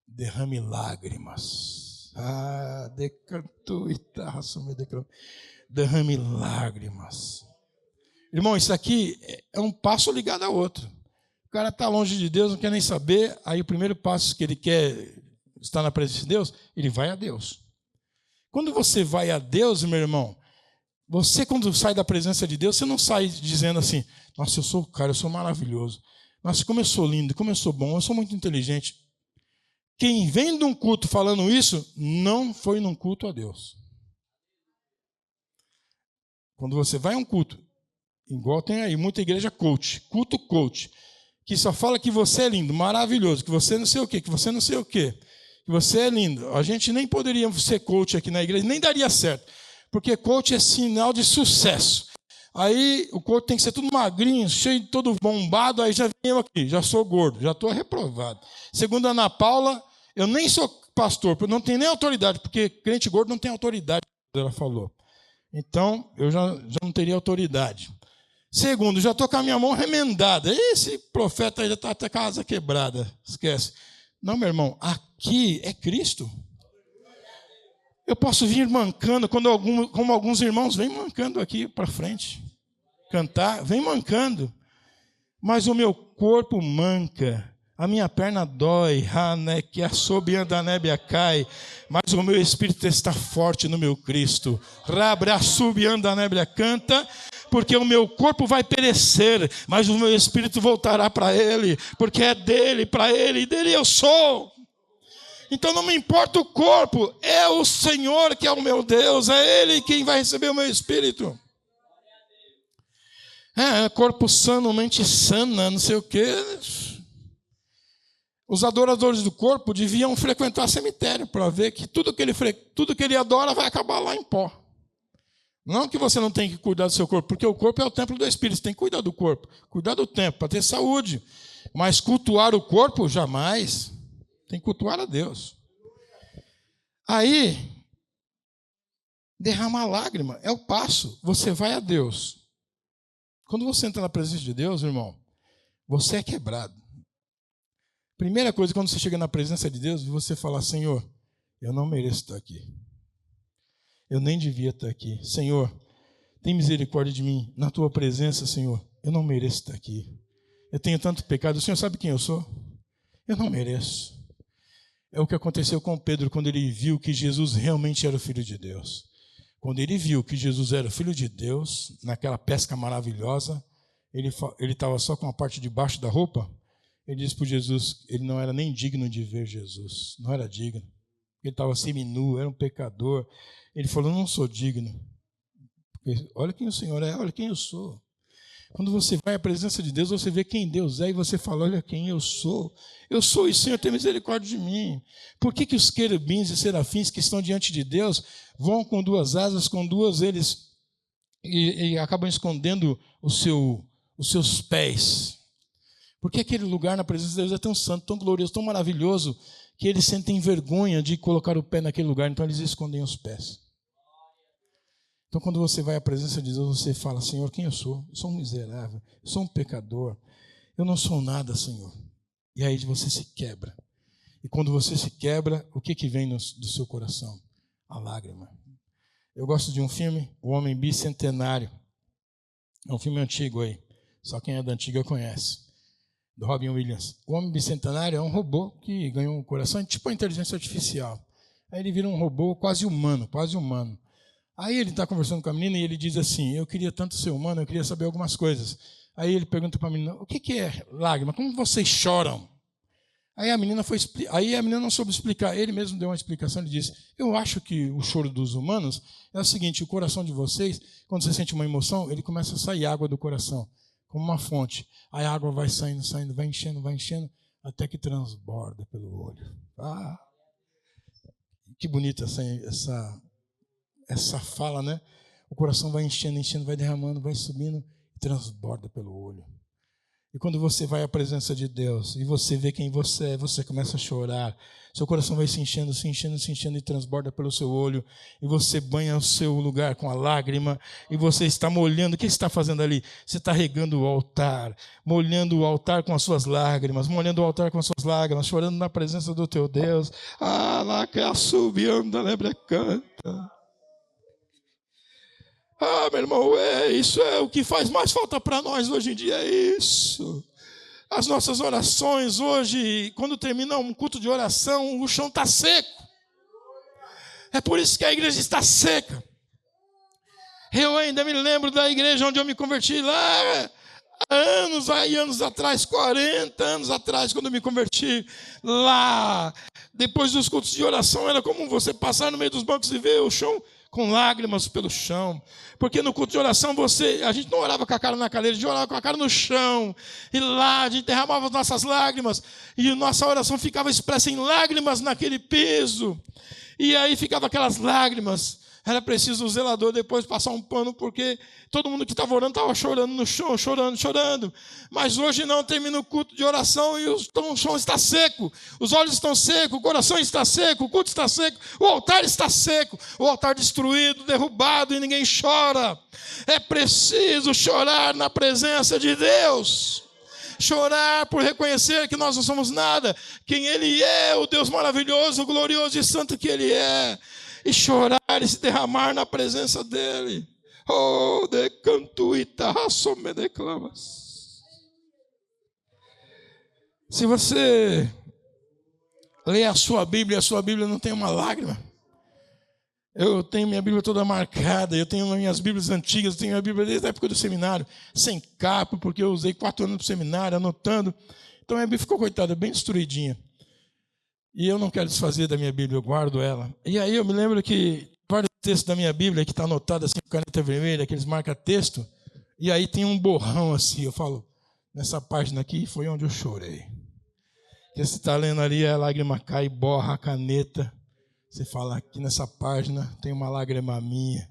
derrame lágrimas. Derrame lágrimas. Irmão, isso aqui é um passo ligado ao outro. O cara está longe de Deus, não quer nem saber. Aí o primeiro passo que ele quer estar na presença de Deus, ele vai a Deus. Quando você vai a Deus, meu irmão, você quando sai da presença de Deus, você não sai dizendo assim: nossa, eu sou o cara, eu sou maravilhoso. Nossa, como eu sou lindo, como eu sou bom, eu sou muito inteligente. Quem vem de um culto falando isso, não foi num culto a Deus. Quando você vai a um culto, igual tem aí muita igreja coach, culto coach, que só fala que você é lindo, maravilhoso, que você não sei o quê, que você não sei o quê, que você é lindo. A gente nem poderia ser coach aqui na igreja, nem daria certo, porque coach é sinal de sucesso. Aí o coach tem que ser tudo magrinho, cheio de todo bombado, aí já vem eu aqui, já sou gordo, já estou reprovado. Segundo a Ana Paula, eu nem sou pastor, não tenho nem autoridade, porque crente gordo não tem autoridade, ela falou. Então, eu já não teria autoridade. Segundo, já estou com a minha mão remendada. Esse profeta aí já está até com a asa quebrada. Esquece. Não, meu irmão, aqui é Cristo. Eu posso vir mancando, como alguns irmãos vêm mancando aqui para frente. Cantar, vem mancando. Mas o meu corpo manca. A minha perna dói, que a sobianda da nébia cai, mas o meu espírito está forte no meu Cristo. Rabra subianda da nébia canta, porque o meu corpo vai perecer, mas o meu espírito voltará para Ele, porque é dele, para Ele, e dele eu sou. Então não me importa o corpo, é o Senhor que é o meu Deus, é Ele quem vai receber o meu espírito. Corpo sano, mente sana, não sei o quê. Os adoradores do corpo deviam frequentar cemitério para ver que tudo que ele adora vai acabar lá em pó. Não que você não tenha que cuidar do seu corpo, porque o corpo é o templo do Espírito. Você tem que cuidar do corpo, cuidar do templo, para ter saúde. Mas cultuar o corpo, jamais. Tem que cultuar a Deus. Aí, derramar lágrima é o passo. Você vai a Deus. Quando você entra na presença de Deus, irmão, você é quebrado. Primeira coisa, quando você chega na presença de Deus, você fala: Senhor, eu não mereço estar aqui. Eu nem devia estar aqui. Senhor, tem misericórdia de mim. Na tua presença, Senhor, eu não mereço estar aqui. Eu tenho tanto pecado. O Senhor sabe quem eu sou? Eu não mereço. É o que aconteceu com Pedro quando ele viu que Jesus realmente era o Filho de Deus. Quando ele viu que Jesus era o Filho de Deus, naquela pesca maravilhosa, ele estava só com a parte de baixo da roupa. Ele disse para Jesus, ele não era nem digno de ver Jesus, não era digno. Ele estava seminu, era um pecador. Ele falou: não sou digno. Porque olha quem o Senhor é, olha quem eu sou. Quando você vai à presença de Deus, você vê quem Deus é e você fala: olha quem eu sou. Eu sou, e Senhor, tem misericórdia de mim. Por que os querubins e serafins que estão diante de Deus vão com 2 asas, com 2 eles e acabam escondendo os seus pés? Porque aquele lugar na presença de Deus é tão santo, tão glorioso, tão maravilhoso, que eles sentem vergonha de colocar o pé naquele lugar, então eles escondem os pés. Então quando você vai à presença de Deus, você fala: Senhor, quem eu sou? Eu sou um miserável, eu sou um pecador, eu não sou nada, Senhor. E aí você se quebra. E quando você se quebra, o que vem do seu coração? A lágrima. Eu gosto de um filme, O Homem Bicentenário. É um filme antigo aí. Só quem é da antiga conhece. Do Robin Williams. O Homem Bicentenário é um robô que ganhou um coração, tipo a inteligência artificial. Aí ele vira um robô quase humano, quase humano. Aí ele está conversando com a menina e ele diz assim, eu queria tanto ser humano, eu queria saber algumas coisas. Aí ele pergunta para a menina, o que é lágrima? Como vocês choram? Aí a menina não soube explicar. Ele mesmo deu uma explicação, ele disse, eu acho que o choro dos humanos é o seguinte, o coração de vocês, quando você sente uma emoção, ele começa a sair água do coração, como uma fonte. Aí a água vai saindo, vai enchendo, até que transborda pelo olho. Ah, que bonita essa fala, né? O coração vai enchendo, vai derramando, vai subindo e transborda pelo olho. E quando você vai à presença de Deus e você vê quem você é, você começa a chorar. Seu coração vai se enchendo e transborda pelo seu olho. E você banha o seu lugar com a lágrima e você está molhando. O que você está fazendo ali? Você está regando o altar, molhando o altar com as suas lágrimas, molhando o altar com as suas lágrimas, chorando na presença do teu Deus. Ah, lá que assobiando a lebre canta. Ah, meu irmão, isso é o que faz mais falta para nós hoje em dia, é isso. As nossas orações hoje, quando termina um culto de oração, o chão está seco. É por isso que a igreja está seca. Eu ainda me lembro da igreja onde eu me converti lá, anos atrás, 40 anos atrás, quando eu me converti lá. Depois dos cultos de oração, era comum você passar no meio dos bancos e ver o chão com lágrimas pelo chão, porque no culto de oração a gente não orava com a cara na cadeira, a gente orava com a cara no chão, e lá a gente derramava as nossas lágrimas, e nossa oração ficava expressa em lágrimas naquele piso, e aí ficava aquelas lágrimas. Era preciso o zelador depois passar um pano, porque todo mundo que estava orando estava chorando no chão, chorando. Mas hoje não, termina o culto de oração e o chão está seco, os olhos estão secos, o coração está seco, o culto está seco, o altar está seco, o altar destruído, derrubado e ninguém chora. É preciso chorar na presença de Deus. Chorar por reconhecer que nós não somos nada, quem Ele é, o Deus maravilhoso, glorioso e santo que Ele é. E chorar e se derramar na presença dEle. Oh, de cantuita, raço me declamas. Se você lê a sua Bíblia não tem uma lágrima. Eu tenho minha Bíblia toda marcada, eu tenho minhas Bíblias antigas, eu tenho a Bíblia desde a época do seminário, sem capa, porque eu usei 4 anos para o seminário, anotando. Então a minha Bíblia ficou, coitada, bem destruidinha. E eu não quero desfazer da minha Bíblia, eu guardo ela. E aí eu me lembro que vários textos da minha Bíblia que está anotado assim com caneta vermelha, aqueles marca-texto, e aí tem um borrão assim, eu falo, nessa página aqui foi onde eu chorei. Porque você está lendo ali, a lágrima cai, borra a caneta. Você fala, aqui nessa página tem uma lágrima minha.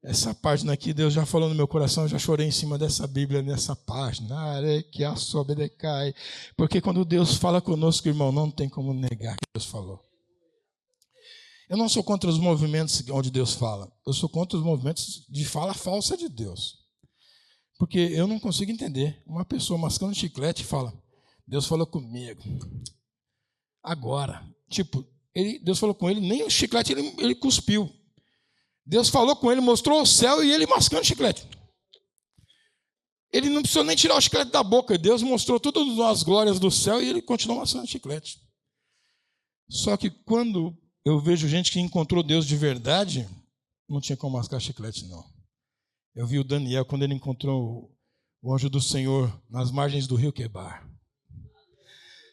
Essa página aqui, Deus já falou no meu coração, eu já chorei em cima dessa Bíblia, nessa página. Porque quando Deus fala conosco, irmão, não tem como negar que Deus falou. Eu não sou contra os movimentos onde Deus fala. Eu sou contra os movimentos de fala falsa de Deus. Porque eu não consigo entender. Uma pessoa mascando chiclete e fala, Deus falou comigo. Agora. Tipo, Deus falou com ele, nem o chiclete ele cuspiu. Deus falou com ele, mostrou o céu e ele mascando chiclete. Ele não precisou nem tirar o chiclete da boca. Deus mostrou todas as glórias do céu e ele continuou mascando chiclete. Só que quando eu vejo gente que encontrou Deus de verdade, não tinha como mascar chiclete, não. Eu vi o Daniel quando ele encontrou o anjo do Senhor nas margens do rio Quebar.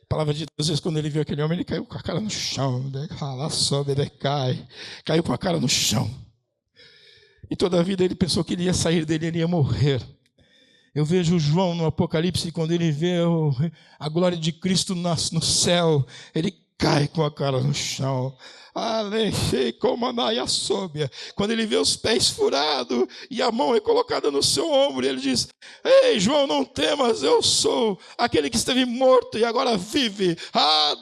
A palavra de Deus, às vezes, quando ele viu aquele homem, ele caiu com a cara no chão. Caiu com a cara no chão. E toda a vida ele pensou que ele ia sair dele, ele ia morrer. Eu vejo João no Apocalipse, quando ele vê a glória de Cristo no céu, ele cai com a cara no chão.
Alexei Comanaia Sóbia. Quando ele vê os pés furados e a mão é colocada no seu ombro, ele diz: ei, João, não temas, eu sou aquele que esteve morto e agora vive.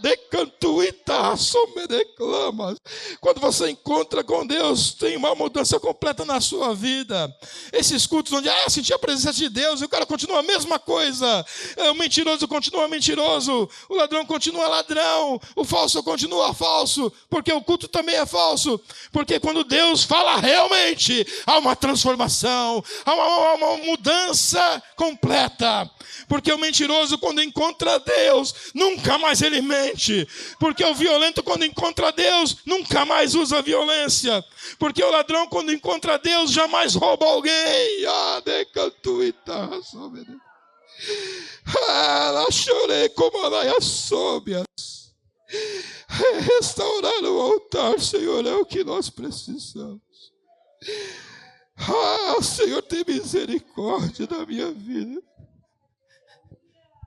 Decantuita, declamas. Quando você encontra com Deus, tem uma mudança completa na sua vida. Esses cultos onde senti a presença de Deus e o cara continua a mesma coisa. O mentiroso continua mentiroso, o ladrão continua ladrão, o falso continua falso, porque o culto também é falso. Porque quando Deus fala realmente, há uma transformação, há uma mudança completa. Porque o mentiroso, quando encontra Deus, nunca mais ele mente. Porque o violento, quando encontra Deus, nunca mais usa violência. Porque o ladrão, quando encontra Deus, jamais rouba alguém. Chorei como a sóbias. Restaurar o altar, Senhor, é o que nós precisamos. Senhor, tem misericórdia da minha vida.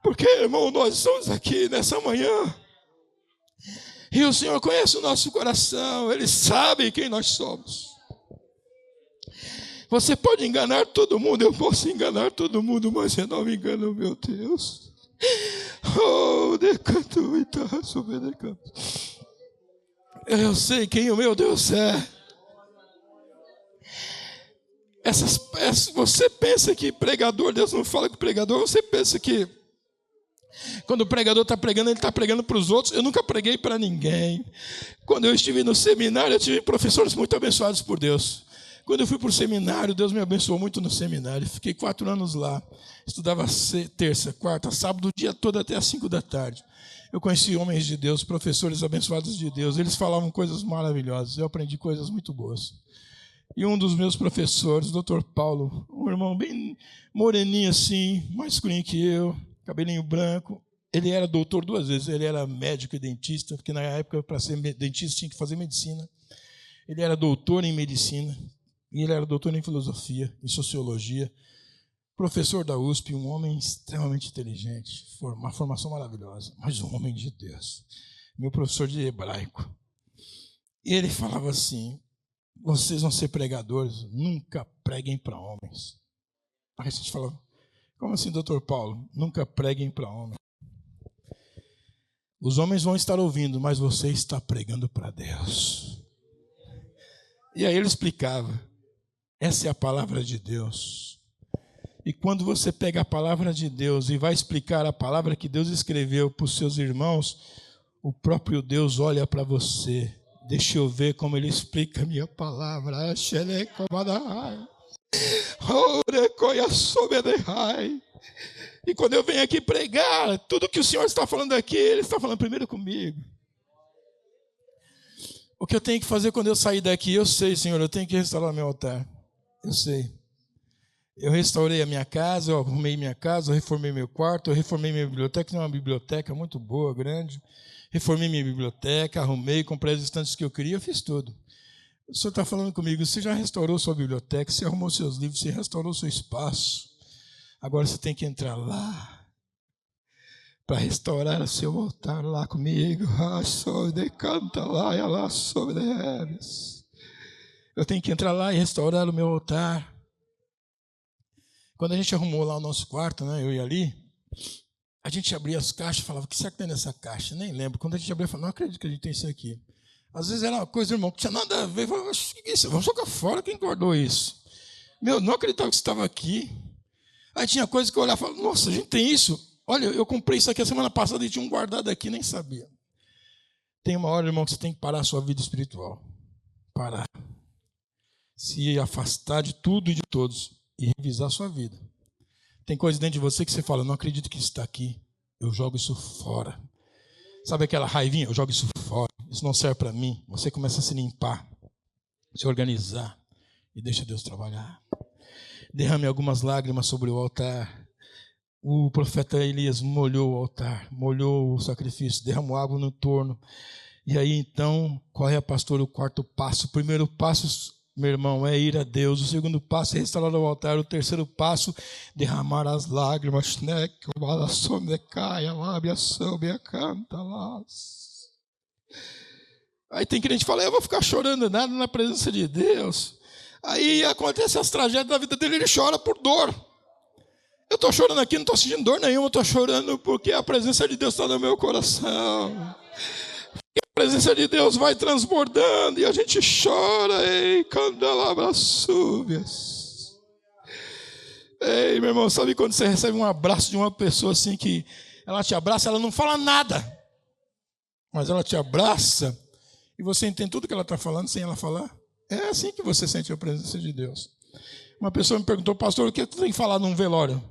Porque, irmão, nós estamos aqui nessa manhã e o Senhor conhece o nosso coração. Ele sabe quem nós somos. Você pode enganar todo mundo, eu posso enganar todo mundo, mas eu não me engano, meu Deus. Eu sei quem o meu Deus é. Você pensa que pregador, Deus não fala com o pregador, você pensa que quando o pregador está pregando, ele está pregando para os outros. Eu nunca preguei para ninguém. Quando eu estive no seminário, eu tive professores muito abençoados por Deus. Quando eu fui para o seminário, Deus me abençoou muito no seminário. Fiquei 4 anos lá. Estudava terça, quarta, sábado, o dia todo até às 5 da tarde. Eu conheci homens de Deus, professores abençoados de Deus. Eles falavam coisas maravilhosas. Eu aprendi coisas muito boas. E um dos meus professores, o Dr. Paulo, um irmão bem moreninho assim, mais escurinho que eu, cabelinho branco. Ele era doutor 2 vezes. Ele era médico e dentista, porque na época, para ser dentista, tinha que fazer medicina. Ele era doutor em medicina. E ele era doutor em filosofia, em sociologia, professor da USP, um homem extremamente inteligente, uma formação maravilhosa, mas um homem de Deus. Meu professor de hebraico. E ele falava assim: vocês vão ser pregadores, nunca preguem para homens. Aí a gente falava: como assim, doutor Paulo? Nunca preguem para homens. Os homens vão estar ouvindo, mas você está pregando para Deus. E aí ele explicava: essa é a palavra de Deus. E quando você pega a palavra de Deus e vai explicar a palavra que Deus escreveu para os seus irmãos, o próprio Deus olha para você. Deixa eu ver como ele explica a minha palavra. E quando eu venho aqui pregar, tudo que o Senhor está falando aqui, Ele está falando primeiro comigo. O que eu tenho que fazer quando eu sair daqui, eu sei, Senhor, eu tenho que restaurar meu altar. Eu sei. Eu restaurei a minha casa, eu arrumei minha casa, eu reformei meu quarto, eu reformei minha biblioteca, que é uma biblioteca muito boa, grande. Reformei minha biblioteca, arrumei, comprei as estantes que eu queria, eu fiz tudo. O Senhor está falando comigo: você já restaurou sua biblioteca, você arrumou seus livros, você restaurou seu espaço. Agora você tem que entrar lá para restaurar o seu altar lá comigo. Eu tenho que entrar lá e restaurar o meu altar. Quando a gente arrumou lá o nosso quarto, né, eu e ali, a gente abria as caixas e falava: o que será que tem nessa caixa? Nem lembro. Quando a gente abria, eu falava: não acredito que a gente tem isso aqui. Às vezes era uma coisa, irmão, que tinha nada a ver. Eu falava: o que é isso? Vamos jogar fora. Quem guardou isso? Não acreditava que estava aqui. Aí tinha coisa que eu olhava e falava: nossa, a gente tem isso? Olha, eu comprei isso aqui a semana passada e tinha um guardado aqui, nem sabia. Tem uma hora, irmão, que você tem que parar a sua vida espiritual. Parar. Se afastar de tudo e de todos e revisar a sua vida. Tem coisa dentro de você que você fala: não acredito que isso está aqui. Eu jogo isso fora. Sabe aquela raivinha? Eu jogo isso fora. Isso não serve para mim. Você começa a se limpar, se organizar e deixa Deus trabalhar. Derrame algumas lágrimas sobre o altar. O profeta Elias molhou o altar, molhou o sacrifício, derramou água no torno. E aí então, qual é, pastor, o 4º passo? O primeiro passo, meu irmão, é ir a Deus. O segundo passo é restaurar o altar. O terceiro passo, derramar as lágrimas. Aí tem crente que fala, eu vou ficar chorando nada na presença de Deus. Aí acontece as tragédias da vida dele, ele chora por dor. Eu estou chorando aqui, não estou sentindo dor nenhuma, estou chorando porque a presença de Deus está no meu coração. E a presença de Deus vai transbordando e a gente chora. Ei, candelabras súbias. Ei, meu irmão, sabe quando você recebe um abraço de uma pessoa assim que ela te abraça, ela não fala nada, mas ela te abraça e você entende tudo que ela está falando sem ela falar? É assim que você sente a presença de Deus. Uma pessoa me perguntou, pastor, o que tu tem que falar num velório?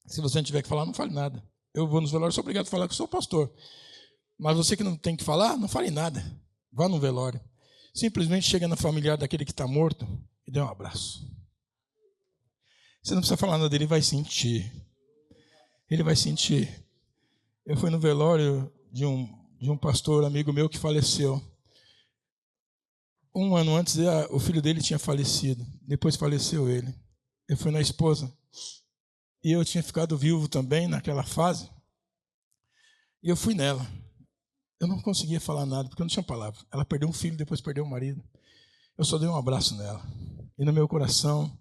Se você não tiver que falar, não fale nada. Eu vou nos velórios, sou obrigado a falar que eu sou pastor. Mas você que não tem que falar, não fale nada. Vá no velório. Simplesmente chega na familiar daquele que está morto e dê um abraço. Você não precisa falar nada dele, ele vai sentir. Ele vai sentir. Eu fui no velório de um pastor amigo meu que faleceu. 1 ano antes, o filho dele tinha falecido. Depois faleceu ele. Eu fui na esposa. E eu tinha ficado viúvo também naquela fase. E eu fui nela. Eu não conseguia falar nada, porque eu não tinha palavra. Ela perdeu um filho, depois perdeu um marido. Eu só dei um abraço nela. E no meu coração,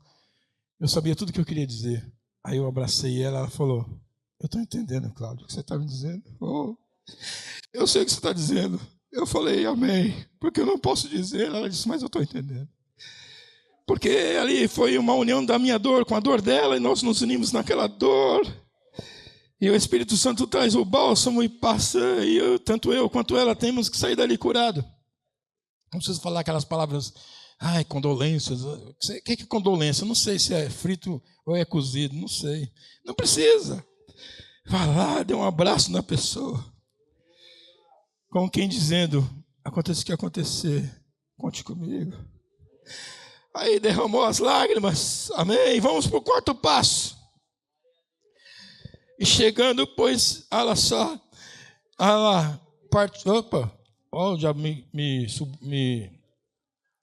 eu sabia tudo o que eu queria dizer. Aí eu abracei ela, ela falou, eu estou entendendo, Cláudio, o que você está me dizendo. Oh, eu sei o que você está dizendo. Eu falei, amém, porque eu não posso dizer. Ela disse, mas eu estou entendendo. Porque ali foi uma união da minha dor com a dor dela, e nós nos unimos naquela dor. E o Espírito Santo traz o bálsamo e passa, e tanto eu quanto ela temos que sair dali curado. Não preciso falar aquelas palavras, ai, condolências. O que é condolência? Não sei se é frito ou é cozido, não sei. Não precisa. Vá lá, dê um abraço na pessoa. Como quem dizendo, aconteça o que acontecer, conte comigo. Aí derramou as lágrimas, amém, vamos para o 4º passo. E chegando, pois, olha só, opa, ó, já me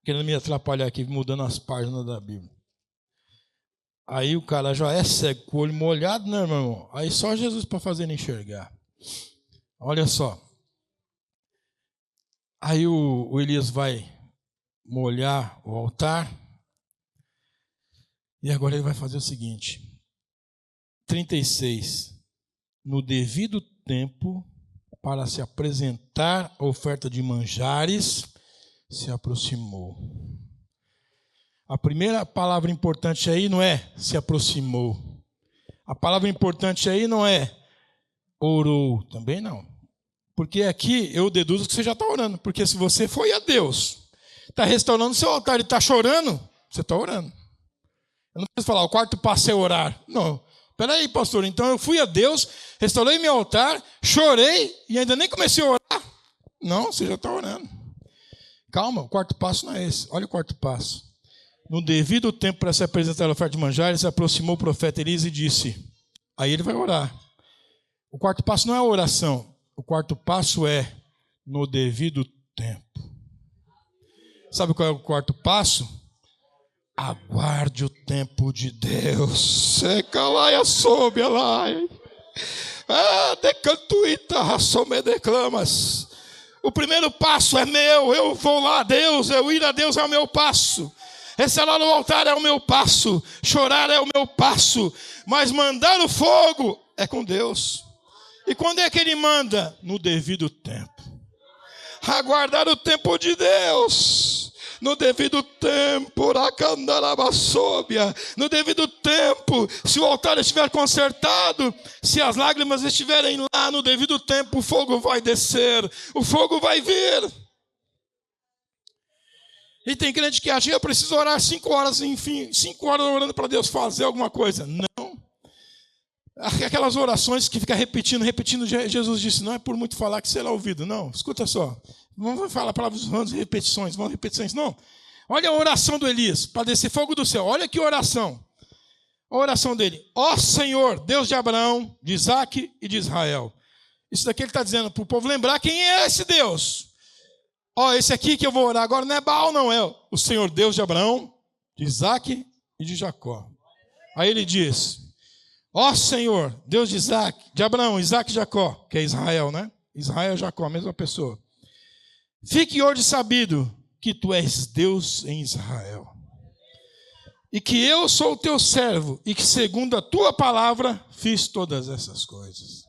querendo me atrapalhar aqui, mudando as páginas da Bíblia. Aí o cara já é cego, com o olho molhado, né, meu irmão? Aí só Jesus para fazer ele enxergar. Olha só. Aí o Elias vai molhar o altar. E agora ele vai fazer o seguinte. 36. No devido tempo, para se apresentar a oferta de manjares, se aproximou. A primeira palavra importante aí não é se aproximou. A palavra importante aí não é orou, também não. Porque aqui eu deduzo que você já está orando. Porque se você foi a Deus, está restaurando o seu altar e está chorando, você está orando. Eu não preciso falar, o 4º passo é orar. Não. Espera aí, pastor, então eu fui a Deus, restaurei meu altar, chorei e ainda nem comecei a orar. Não, você já está orando. Calma, o 4º passo não é esse. Olha o 4º passo. No devido tempo para se apresentar a oferta de manjares, se aproximou o profeta Elias e disse. Aí ele vai orar. O 4º passo não é a oração. O 4º passo é no devido tempo. Sabe qual é o 4º passo? Aguarde o tempo de Deus. Seca lá e assobe lá. Decantuita, rassome declamas. O primeiro passo é meu. Eu vou lá a Deus. Eu ir a Deus é o meu passo. Recelar no altar é o meu passo. Chorar é o meu passo. Mas mandar o fogo é com Deus. E quando é que ele manda? No devido tempo. Aguardar o tempo de Deus. No devido tempo, no devido tempo, se o altar estiver consertado, se as lágrimas estiverem lá, no devido tempo, o fogo vai descer, o fogo vai vir. E tem crente que acha que eu preciso orar 5 horas, enfim, 5 horas orando para Deus fazer alguma coisa. Não. Aquelas orações que fica repetindo, Jesus disse, não é por muito falar que será ouvido. Não, escuta só. Não vamos falar palavras vãs, repetições, não. Olha a oração do Elias, para descer fogo do céu. Olha que oração. A oração dele. Ó Senhor, Deus de Abraão, de Isaac e de Israel. Isso daqui ele está dizendo para o povo lembrar quem é esse Deus. Ó, esse aqui que eu vou orar agora não é Baal, não. É o Senhor Deus de Abraão, de Isaac e de Jacó. Aí ele diz... Ó Senhor, Deus de Isaac, de Abraão, Isaac e Jacó, que é Israel, né? Israel e Jacó, a mesma pessoa. fique hoje sabido que tu és Deus em Israel, e que eu sou o teu servo, e que segundo a tua palavra fiz todas essas coisas.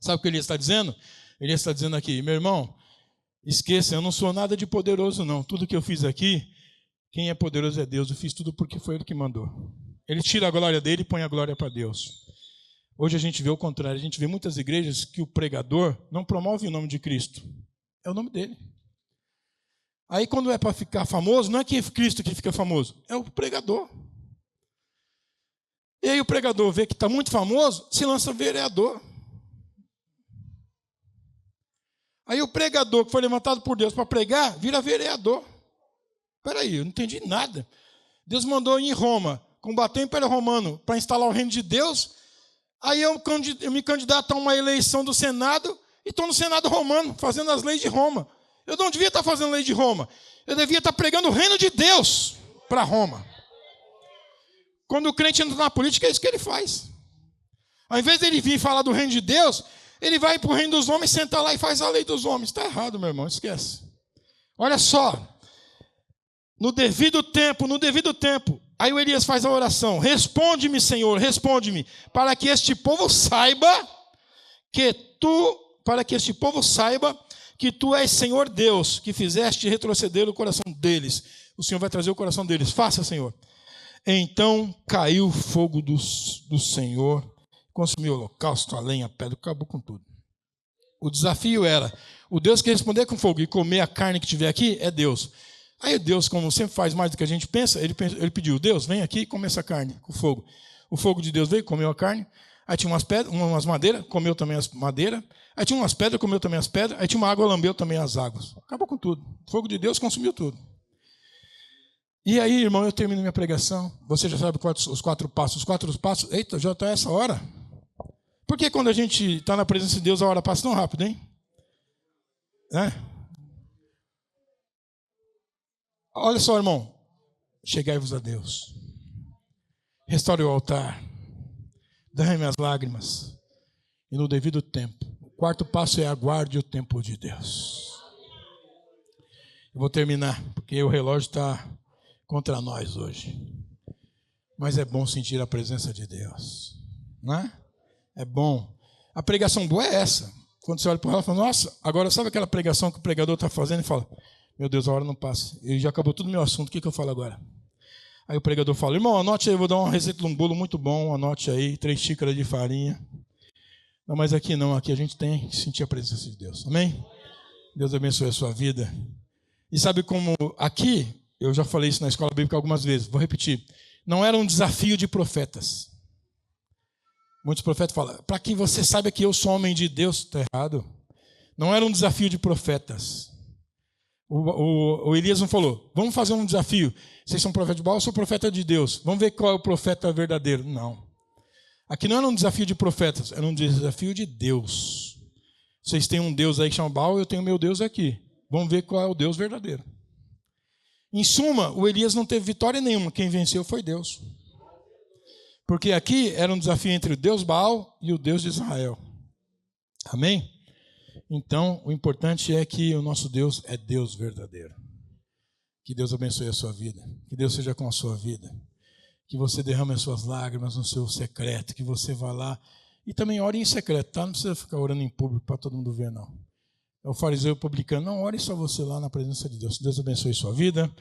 Sabe o que ele está dizendo? Ele está dizendo aqui, meu irmão, esqueça, eu não sou nada de poderoso não, tudo que eu fiz aqui, quem é poderoso é Deus, eu fiz tudo porque foi Ele que mandou. Ele tira a glória dele e põe a glória para Deus. Hoje a gente vê o contrário, a gente vê muitas igrejas que o pregador não promove o nome de Cristo, é o nome dele. Aí quando é para ficar famoso, não é que é Cristo que fica famoso, é o pregador. E aí o pregador vê que está muito famoso, se lança vereador. Aí o pregador que foi levantado por Deus para pregar, vira vereador. Espera aí, eu não entendi nada. Deus mandou ir em Roma, combater o Império Romano para instalar o reino de Deus. Aí eu me candidato a uma eleição do Senado e estou no Senado romano, fazendo as leis de Roma. Eu não devia estar fazendo lei de Roma. Eu devia estar pregando o reino de Deus para Roma. Quando o crente entra na política, é isso que ele faz. Ao invés dele vir falar do reino de Deus, ele vai para o reino dos homens, senta lá e faz a lei dos homens. Está errado, meu irmão, esquece. Olha só. No devido tempo. Aí o Elias faz a oração. Responde-me, Senhor, responde-me, para que este povo saiba que tu és Senhor Deus, que fizeste retroceder o coração deles. O Senhor vai trazer o coração deles. Faça, Senhor. Então caiu o fogo do Senhor, consumiu o holocausto, a lenha, a pedra, acabou com tudo. O desafio era, o Deus que responder com fogo e comer a carne que tiver aqui é Deus. Aí Deus, como sempre faz mais do que a gente pensa, ele pediu, Deus, vem aqui e come essa carne com fogo. O fogo de Deus veio, comeu a carne. Aí tinha umas pedras, umas madeiras, comeu também as madeiras. Aí tinha umas pedras, comeu também as pedras. Aí tinha uma água, lambeu também as águas. Acabou com tudo. O fogo de Deus consumiu tudo. E aí, irmão, eu termino minha pregação. Você já sabe os 4 passos. Os 4 passos, eita, já está essa hora. Por que quando a gente está na presença de Deus, a hora passa tão rápido, hein? Olha só, irmão. Chegai-vos a Deus. Restaure o altar. Derrame as lágrimas. E no devido tempo. O 4º passo é aguarde o tempo de Deus. Eu vou terminar, porque o relógio está contra nós hoje. Mas é bom sentir a presença de Deus. Não é? É bom. A pregação boa é essa. Quando você olha para ela e fala, nossa, agora sabe aquela pregação que o pregador está fazendo e fala, meu Deus, a hora não passa. Ele já acabou todo o meu assunto, o que eu falo agora? Aí o pregador fala, irmão, anote aí, eu vou dar uma receita de um bolo muito bom, anote aí, 3 xícaras de farinha. Não, mas aqui não, aqui a gente tem que sentir a presença de Deus. Amém? Deus abençoe a sua vida. E sabe como aqui, eu já falei isso na escola bíblica algumas vezes, vou repetir, não era um desafio de profetas. Muitos profetas falam, para que você saiba que eu sou homem de Deus, está errado. Não era um desafio de profetas. O Elias não falou, vamos fazer um desafio. Vocês são profeta de Baal, eu sou profeta de Deus. Vamos ver qual é o profeta verdadeiro. Não. Aqui não era um desafio de profetas, era um desafio de Deus. Vocês têm um Deus aí que chama Baal, eu tenho meu Deus aqui. Vamos ver qual é o Deus verdadeiro. Em suma, o Elias não teve vitória nenhuma. Quem venceu foi Deus. Porque aqui era um desafio entre o Deus Baal e o Deus de Israel. Amém? Então, o importante é que o nosso Deus é Deus verdadeiro. Que Deus abençoe a sua vida. Que Deus seja com a sua vida. Que você derrame as suas lágrimas no seu secreto. Que você vá lá e também ore em secreto, tá? Não precisa ficar orando em público para todo mundo ver, não. É o fariseu publicano. Não, ore só você lá na presença de Deus. Deus abençoe a sua vida.